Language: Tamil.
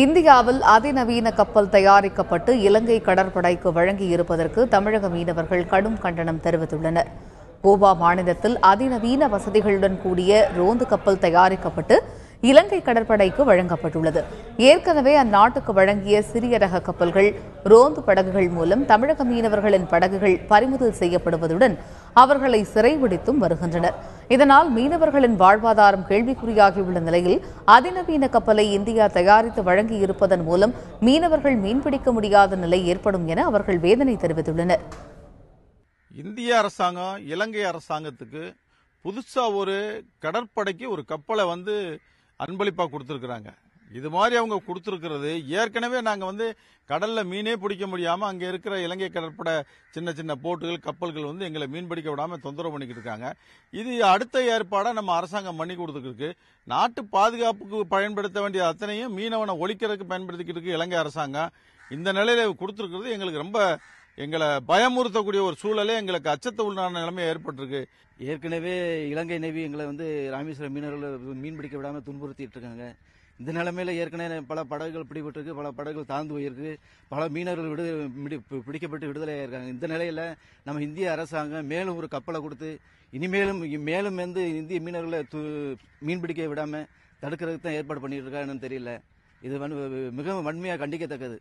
இந்தியாவில் அதிநவீன கப்பல் தயாரிக்கப்பட்டு இலங்கை கடற்படைக்கு வழங்கியிருப்பதற்கு தமிழக மீனவர்கள் கடும் கண்டனம் தெரிவித்துள்ளனர். கோவா மாநிலத்தில் அதிநவீன வசதிகளுடன் கூடிய ரோந்து கப்பல் தயாரிக்கப்பட்டு இலங்கை கடற்படைக்கு வழங்கப்பட்டுள்ளது. ஏற்கனவே அந்நாட்டுக்கு வழங்கிய சிறிய ரக கப்பல்கள், ரோந்து படகுகள் மூலம் தமிழக மீனவர்களின் படகுகள் பறிமுதல் செய்யப்படுவதுடன் அவர்களை சிறைபிடித்தும் வருகின்றனர். இதனால் மீனவர்களின் வாழ்வாதாரம் கேள்விக்குறியாகியுள்ள நிலையில் அதிநவீன கப்பலை இந்தியா தயாரித்து வழங்கியிருப்பதன் மூலம் மீனவர்கள் மீன்பிடிக்க முடியாத நிலை ஏற்படும் என அவர்கள் வேதனை தெரிவித்துள்ளனர். இந்திய அரசாங்கம் இலங்கை அரசாங்கத்துக்கு புதுசா ஒரு கடற்படைக்கு ஒரு கப்பலை அன்பளிப்பா கொடுத்திருக்கிறாங்க. இது மாதிரி அவங்க கொடுத்திருக்கிறது ஏற்கனவே நாங்க கடல்ல மீனே பிடிக்க முடியாம அங்க இருக்கிற இலங்கை கடற்படை சின்ன சின்ன போட்டுகள் கப்பல்கள் எங்களை மீன் பிடிக்க விடாம தொந்தரவு பண்ணிக்கிட்டு இருக்காங்க. இது அடுத்த ஏற்பாடா நம்ம அரசாங்கம் பண்ணி கொடுத்துருக்கு. நாட்டு பாதுகாப்புக்கு பயன்படுத்த வேண்டிய அத்தனையும் மீனவனை ஒழிக்கிறதுக்கு பயன்படுத்திக்கிட்டு இருக்கு இலங்கை அரசாங்கம். இந்த நிலையில கொடுத்திருக்கிறது எங்களுக்கு ரொம்ப எங்களை பயமுறுத்தக்கூடிய ஒரு சூழலே எங்களுக்கு அச்சத்தை உள்ளான நிலைமை ஏற்பட்டிருக்கு. ஏற்கனவே இலங்கை நேவி எங்களை ராமேஸ்வரம் மீனவர்கள் மீன் பிடிக்க விடாம துன்புறுத்திட்டு இருக்காங்க. இந்த நிலைமையில ஏற்கனவே பல படகுகள் பிடிபட்டிருக்கு, பல படகுகள் தாழ்ந்து போயிருக்கு, பல மீனவர்கள் பிடிக்கப்பட்டு விடுதலை ஆயிருக்காங்க. இந்த நிலையில நம்ம இந்திய அரசாங்கம் மேலும் ஒரு கப்பலை கொடுத்து இனிமேலும் இந்திய மீனவர்களை மீன் பிடிக்க விடாம தடுக்கிறதுக்கு தான் ஏற்பாடு பண்ணிட்டு இருக்காங்கன்னு தெரியல. இது மிகவும் வன்மையாக கண்டிக்கத்தக்கது.